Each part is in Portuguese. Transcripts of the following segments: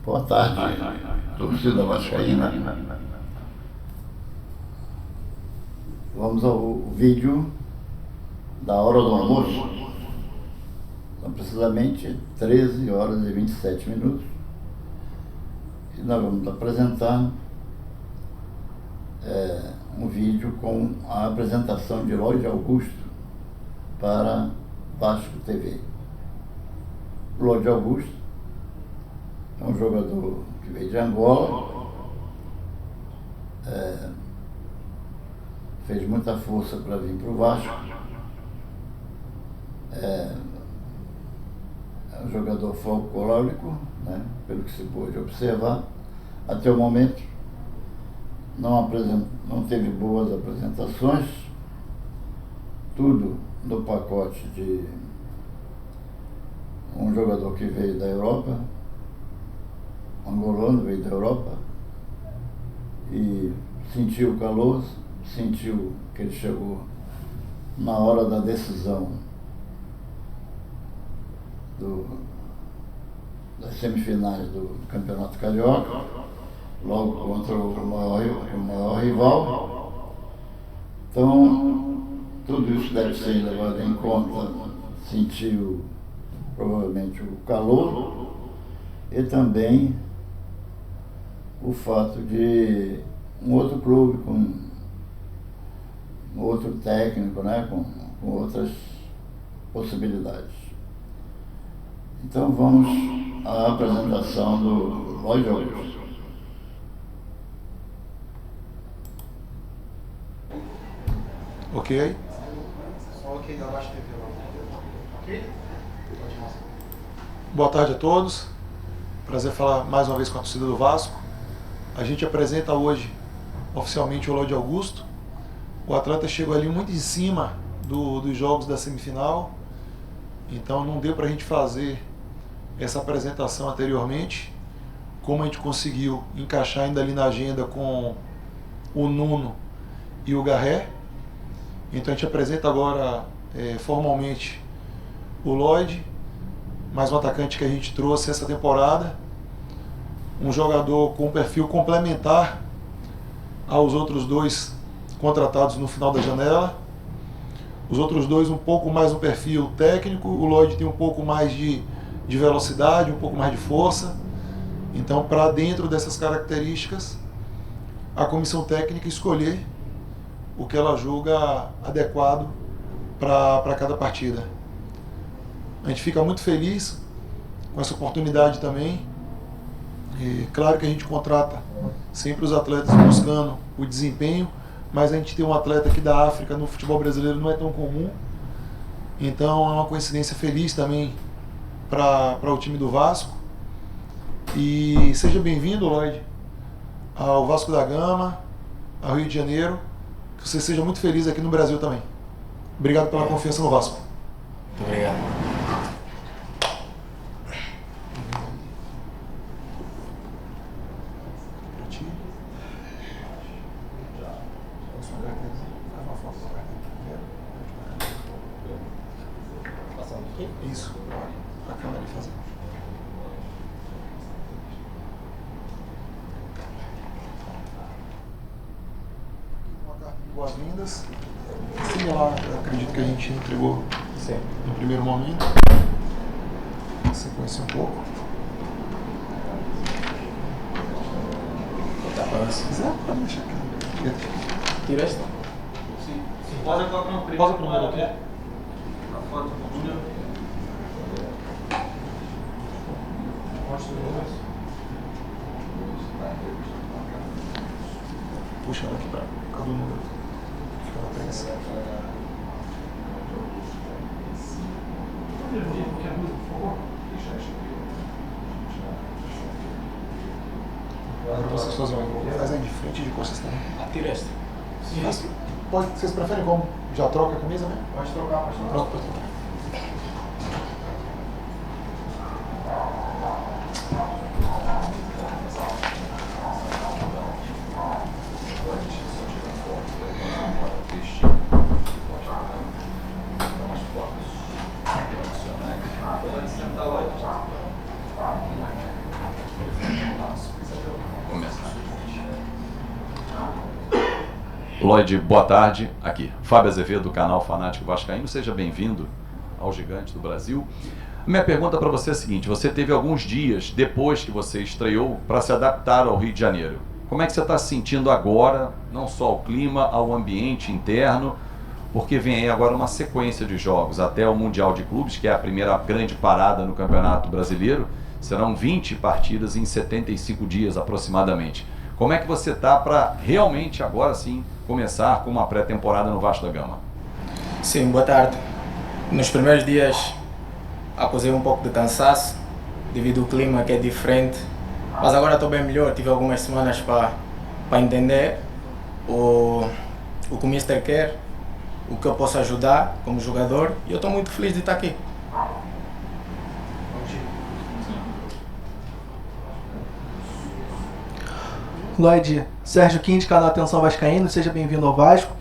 Boa tarde, torcida vascaína. Vamos ao vídeo da hora do almoço. São precisamente 13 horas e 27 minutos. E nós vamos apresentar um vídeo com a apresentação de Lloyd Augusto para Vasco TV. Lloyd Augusto é um jogador que veio de Angola, fez muita força para vir para o Vasco, é um jogador folclórico, né, pelo que se pôde observar. Até o momento não teve boas apresentações, tudo no pacote de um jogador que veio da Europa, angolano, veio da Europa, e sentiu o calor, sentiu que ele chegou na hora da decisão das semifinais do Campeonato Carioca, logo contra o maior rival. Então, tudo isso deve ser levado em conta. Sentiu provavelmente o calor e também o fato de um outro clube com um outro técnico, né, com outras possibilidades. Então vamos à apresentação do Lloyd Augusto. Ok? Só ok, abaixo TV lá. Ok? Boa tarde a todos. Prazer falar mais uma vez com a torcida do Vasco. A gente apresenta hoje oficialmente o Lloyd Augusto. O atleta chegou ali muito em cima dos jogos da semifinal, então não deu para a gente fazer essa apresentação anteriormente. Como a gente conseguiu encaixar ainda ali na agenda com o Nuno e o Garré, então a gente apresenta agora formalmente o Lloyd, mais um atacante que a gente trouxe essa temporada, um jogador com um perfil complementar aos outros dois contratados no final da janela. Os outros dois um pouco mais um perfil técnico, o Lloyd tem um pouco mais de velocidade, um pouco mais de força. Então, para dentro dessas características, a comissão técnica escolher o que ela julga adequado para cada partida. A gente fica muito feliz com essa oportunidade também. E claro que a gente contrata sempre os atletas buscando o desempenho, mas a gente tem um atleta aqui da África no futebol brasileiro não é tão comum. Então é uma coincidência feliz também para o time do Vasco. E seja bem-vindo, Lloyd, ao Vasco da Gama, ao Rio de Janeiro. Que você seja muito feliz aqui no Brasil também. Obrigado pela confiança no Vasco. Muito obrigado. Isso, a câmera ali fazer. Uma carta de boas-vindas, similar, eu acredito que a gente entregou no primeiro momento. Sequência um pouco. Se quiser, pode deixar aqui. Tira esta? Sim. Pausa para o Pausa para o número aqui. A foto do número. Mostra o número. Puxa ela aqui para cada número. Fica na prensa. Agora vocês fazem faz aí de frente e de costas também. Tira esta? Mas pode, vocês preferem como? Já troca a camisa, né? Pode trocar, pode trocar. Troca, pode trocar. Pode sentar lá. Começar. Lloyd, boa tarde. Aqui, Fábio Azevedo, do canal Fanático Vascaíno. Seja bem-vindo ao Gigante do Brasil. Minha pergunta para você é a seguinte: você teve alguns dias depois que você estreou para se adaptar ao Rio de Janeiro. Como é que você está se sentindo agora, não só ao clima, ao ambiente interno, porque vem aí agora uma sequência de jogos até o Mundial de Clubes, que é a primeira grande parada no Campeonato Brasileiro. Serão 20 partidas em 75 dias aproximadamente. Como é que você está para realmente agora sim começar com uma pré-temporada no Vasco da Gama? Sim, boa tarde. Nos primeiros dias acusei um pouco de cansaço devido ao clima que é diferente, mas agora estou bem melhor. Tive algumas semanas para entender o que o Mister quer, o que eu posso ajudar como jogador, e eu estou muito feliz de estar aqui. Lloyd, Sérgio Quinte, canal Atenção Vascaíno, seja bem-vindo ao Vasco.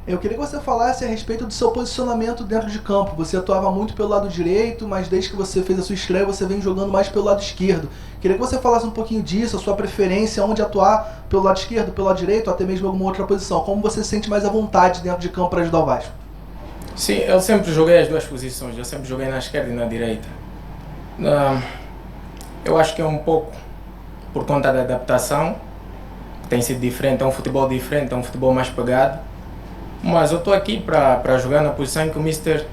Eu queria que você falasse a respeito do seu posicionamento dentro de campo. Você atuava muito pelo lado direito, mas desde que você fez a sua estreia, você vem jogando mais pelo lado esquerdo. Queria que você falasse um pouquinho disso, a sua preferência, onde atuar, pelo lado esquerdo, pelo lado direito, ou até mesmo alguma outra posição. Como você se sente mais à vontade dentro de campo para ajudar o Vasco? Sim, eu sempre joguei as duas posições, eu sempre joguei na esquerda e na direita. Eu acho que é um pouco por conta da adaptação, que tem sido diferente, é um futebol diferente, é um futebol mais pegado. Mas eu estou aqui para jogar na posição em que o Mister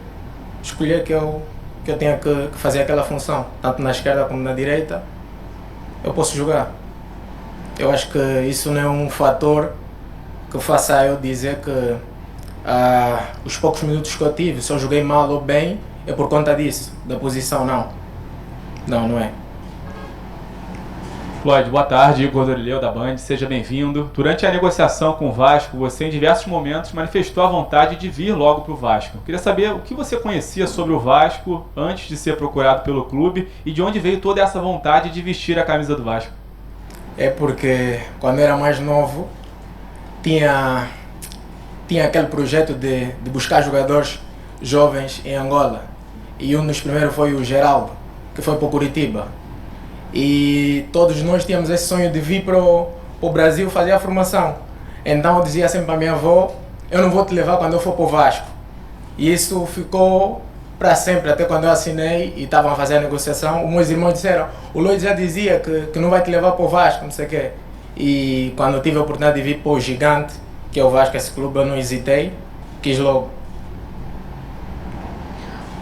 escolher que eu tenha que fazer aquela função, tanto na esquerda como na direita, eu posso jogar. Eu acho que isso não é um fator que faça eu dizer que os poucos minutos que eu tive, se eu joguei mal ou bem, é por conta disso, da posição, não. Não é. Lloyd, boa tarde, Igor Dorileu da Band, seja bem-vindo. Durante a negociação com o Vasco, você em diversos momentos manifestou a vontade de vir logo para o Vasco. Queria saber o que você conhecia sobre o Vasco antes de ser procurado pelo clube e de onde veio toda essa vontade de vestir a camisa do Vasco. É porque quando eu era mais novo, tinha aquele projeto de buscar jogadores jovens em Angola. E um dos primeiros foi o Geraldo, que foi para o Curitiba. E todos nós tínhamos esse sonho de vir para o Brasil fazer a formação. Então eu dizia sempre para a minha avó: eu não vou te levar quando eu for para o Vasco. E isso ficou para sempre, até quando eu assinei e estavam a fazer a negociação. Os meus irmãos disseram: o Lloyd já dizia que não vai te levar para o Vasco, não sei o quê. E quando eu tive a oportunidade de vir para o Gigante, que é o Vasco, esse clube, eu não hesitei, quis logo.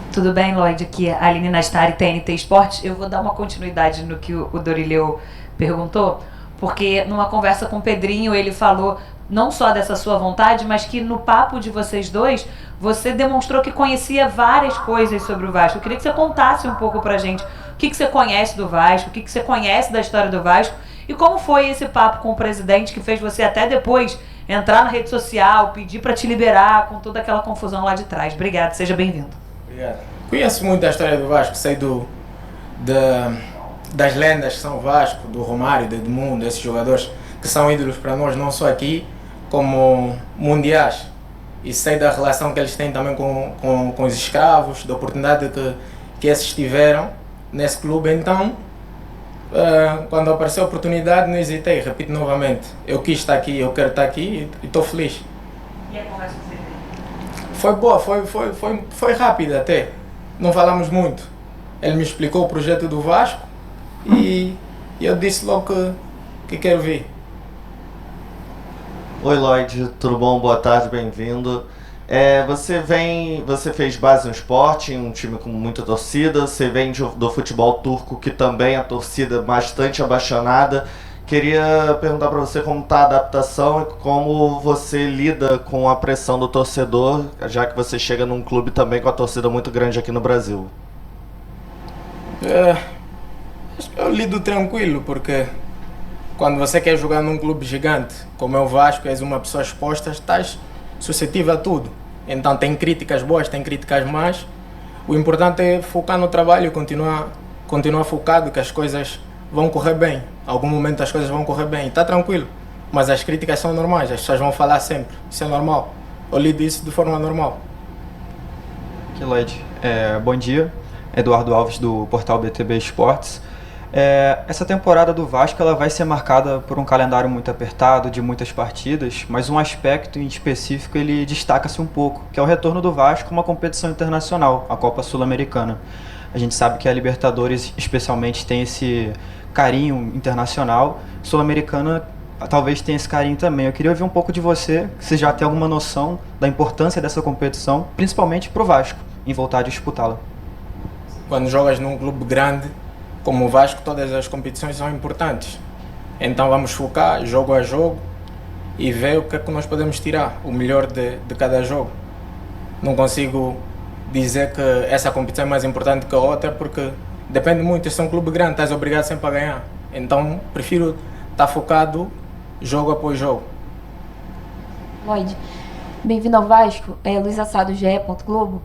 Tudo bem, Lloyd? Aqui é a Aline Nastari, TNT Esportes. Eu vou dar uma continuidade no que o Dorileu perguntou, porque numa conversa com o Pedrinho, ele falou não só dessa sua vontade, mas que no papo de vocês dois, você demonstrou que conhecia várias coisas sobre o Vasco. Eu queria que você contasse um pouco pra gente o que você conhece do Vasco, o que você conhece da história do Vasco e como foi esse papo com o presidente que fez você até depois entrar na rede social, pedir pra te liberar com toda aquela confusão lá de trás. Obrigado, seja bem-vindo. Obrigado. Conheço muito a história do Vasco, sei das lendas que são o Vasco, do Romário, do Edmundo, esses jogadores que são ídolos para nós, não só aqui, como mundiais. E sei da relação que eles têm também com os escravos, da oportunidade que esses tiveram nesse clube. Então, quando apareceu a oportunidade, não hesitei, repito novamente. Eu quis estar aqui, eu quero estar aqui e estou feliz. E a conversa com você? Foi boa, foi rápida até. Não falamos muito. Ele me explicou o projeto do Vasco e eu disse logo que quero vir. Oi Lloyd, tudo bom? Boa tarde, bem-vindo. Você fez base no Sporting, um time com muita torcida, você vem do futebol turco, que também a torcida bastante apaixonada. Queria perguntar para você como está a adaptação e como você lida com a pressão do torcedor, já que você chega num clube também com a torcida muito grande aqui no Brasil. Acho que eu lido tranquilo, porque quando você quer jogar num clube gigante, como é o Vasco, és uma pessoa exposta, estás suscetível a tudo. Então tem críticas boas, tem críticas más. O importante é focar no trabalho e continuar focado, que as coisas vão correr bem. Algum momento as coisas vão correr bem, está tranquilo. Mas as críticas são normais, as pessoas vão falar sempre. Isso é normal. Eu lido isso de forma normal. Aqui, Lloyd. Bom dia. Eduardo Alves, do portal BTB Esportes. Essa temporada do Vasco ela vai ser marcada por um calendário muito apertado, de muitas partidas, mas um aspecto em específico ele destaca-se um pouco, que é o retorno do Vasco a uma competição internacional, a Copa Sul-Americana. A gente sabe que a Libertadores especialmente tem esse carinho internacional, Sul-Americana talvez tenha esse carinho também. Eu queria ouvir um pouco de você, se você já tem alguma noção da importância dessa competição, principalmente para o Vasco, em voltar a disputá-la. Quando jogas num clube grande, como o Vasco, todas as competições são importantes. Então vamos focar jogo a jogo e ver o que é que nós podemos tirar, o melhor de cada jogo. Não consigo dizer que essa competição é mais importante que a outra, porque depende muito. Se é um clube grande, estás obrigado sempre a ganhar. Então prefiro estar focado jogo após jogo. Lloyd, bem-vindo ao Vasco. Luiz Assado, GE. Globo.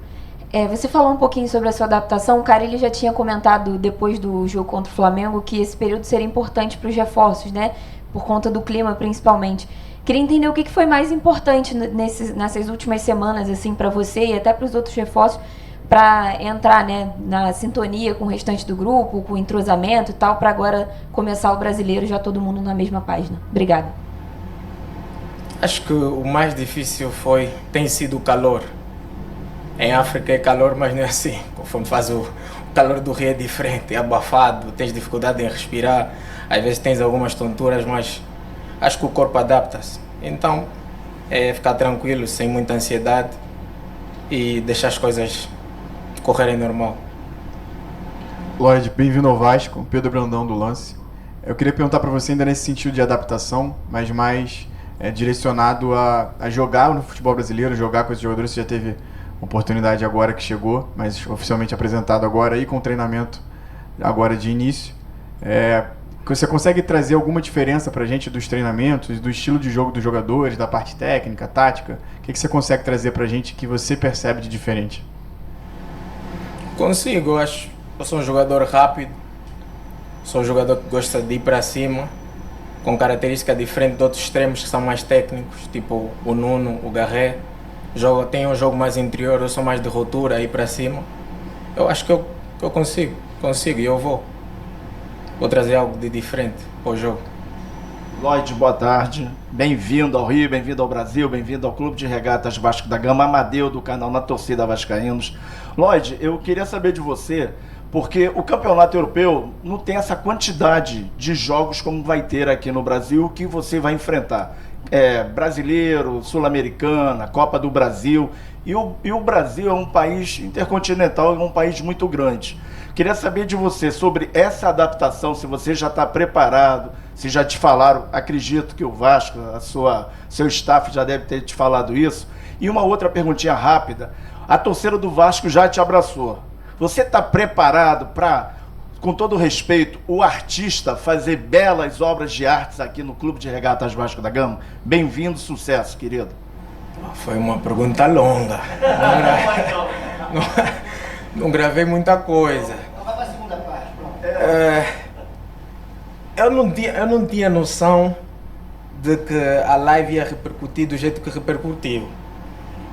Você falou um pouquinho sobre a sua adaptação. O Carille já tinha comentado depois do jogo contra o Flamengo que esse período seria importante para os reforços, né? Por conta do clima, principalmente. Queria entender o que foi mais importante nessas últimas semanas, assim, para você e até para os outros reforços, para entrar, né, na sintonia com o restante do grupo, com o entrosamento e tal, para agora começar o Brasileiro já todo mundo na mesma página. Obrigada. Acho que o mais difícil tem sido o calor. Em África é calor, mas não é assim. Conforme faz o calor do Rio é diferente, é abafado, tens dificuldade em respirar, às vezes tens algumas tonturas, mas acho que o corpo adapta-se. Então é ficar tranquilo, sem muita ansiedade e deixar as coisas correrem normal. Lloyd, bem-vindo ao Vasco, Pedro Brandão do Lance. Eu queria perguntar para você ainda nesse sentido de adaptação, mas mais direcionado a jogar no futebol brasileiro, jogar com esses jogadores. Você já teve oportunidade agora que chegou, mas oficialmente apresentado agora e com treinamento agora de início. Você consegue trazer alguma diferença para a gente dos treinamentos, do estilo de jogo dos jogadores, da parte técnica, tática? O que você consegue trazer para a gente que você percebe de diferente? Consigo, acho. Eu sou um jogador rápido, sou um jogador que gosta de ir para cima, com características diferentes de outros extremos que são mais técnicos, tipo o Nuno, o Garré. Tem um jogo mais interior, eu sou mais de ruptura, ir para cima. Eu acho que eu consigo e eu vou trazer algo de diferente para o jogo. Lloyd, boa tarde. Bem-vindo ao Rio, bem-vindo ao Brasil, bem-vindo ao Clube de Regatas Vasco da Gama, Amadeu do canal Na Torcida Vascaínos. Lloyd, eu queria saber de você, porque o campeonato europeu não tem essa quantidade de jogos como vai ter aqui no Brasil que você vai enfrentar. Brasileiro, Sul-Americana, Copa do Brasil. E o Brasil é um país intercontinental, é um país muito grande. Queria saber de você sobre essa adaptação, se você já está preparado, se já te falaram, acredito que o Vasco, seu staff já deve ter te falado isso. E uma outra perguntinha rápida, a torcida do Vasco já te abraçou. Você está preparado para, com todo respeito, o artista fazer belas obras de artes aqui no Clube de Regatas Vasco da Gama? Bem-vindo, sucesso, querido. Foi uma pergunta longa. Não gravei muita coisa. Vai para a segunda parte, pronto. Eu não tinha noção de que a live ia repercutir do jeito que repercutiu.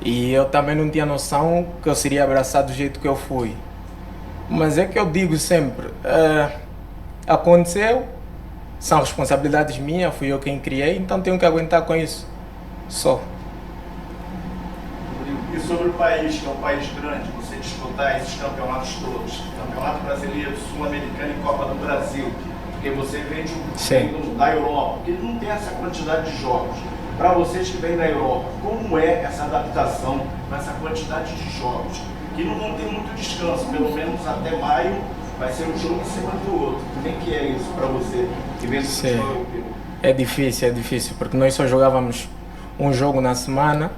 E eu também não tinha noção que eu seria abraçado do jeito que eu fui. Mas é que eu digo sempre, aconteceu, são responsabilidades minhas, fui eu quem criei, então tenho que aguentar com isso. Só. E sobre o país, que é um país grande, você disputar esses campeonatos todos, Campeonato Brasileiro, Sul-Americano e Copa do Brasil, porque você vem da Europa, porque não tem essa quantidade de jogos. Para vocês que vêm da Europa, como é essa adaptação com essa quantidade de jogos? Que não vão ter muito descanso, pelo menos até maio vai ser um jogo em cima do outro. Como é que é isso para você que vem do futebol europeu? É difícil, porque nós só jogávamos um jogo na semana.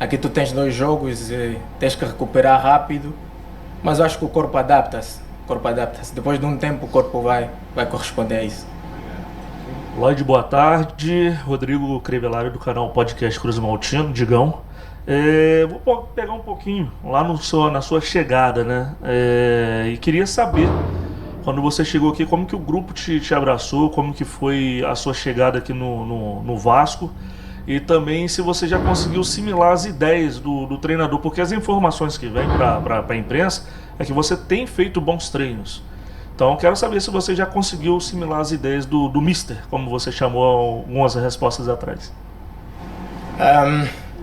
Aqui tu tens 2 jogos e tens que recuperar rápido, mas eu acho que o corpo adapta-se. Depois de um tempo o corpo vai corresponder a isso. Lloyd, boa tarde. Rodrigo Crevelário do canal Podcast Cruz Maltino, Digão. Vou pegar um pouquinho lá na sua chegada, né? E queria saber, quando você chegou aqui, como que o grupo te abraçou, como que foi a sua chegada aqui no Vasco, e também se você já conseguiu assimilar as ideias do treinador, porque as informações que vêm para a imprensa é que você tem feito bons treinos. Então, quero saber se você já conseguiu assimilar as ideias do Mister, como você chamou algumas respostas atrás.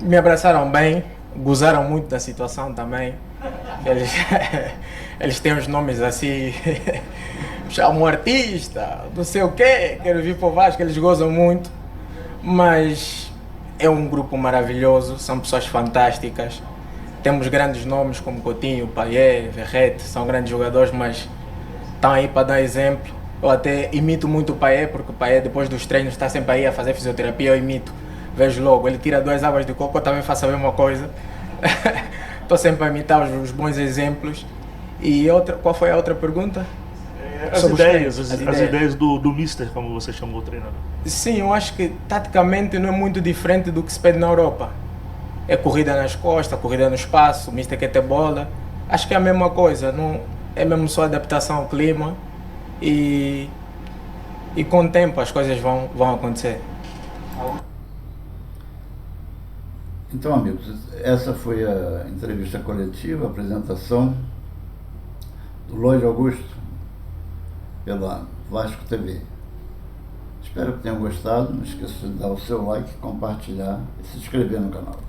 Me abraçaram bem, gozaram muito da situação também. Eles têm uns nomes assim, chamam artista, não sei o quê, quero vir para o Vasco, eles gozam muito. Mas é um grupo maravilhoso, são pessoas fantásticas. Temos grandes nomes como Coutinho, Payet, Verrete, são grandes jogadores, mas estão aí para dar exemplo. Eu até imito muito o Payet, porque o Payet depois dos treinos está sempre aí a fazer fisioterapia, eu imito. Vejo logo, ele tira 2 águas de coco, eu também faço a mesma coisa. Estou sempre a imitar os bons exemplos. E qual foi a outra pergunta? As ideias do Mister, como você chamou o treinador. Sim, eu acho que taticamente não é muito diferente do que se pede na Europa. É corrida nas costas, corrida no espaço, o Mister quer ter bola. Acho que é a mesma coisa, não, é mesmo só adaptação ao clima e com o tempo as coisas vão acontecer. Então, amigos, essa foi a entrevista coletiva, a apresentação do Lloyd Augusto pela Vasco TV. Espero que tenham gostado. Não esqueça de dar o seu like, compartilhar e se inscrever no canal.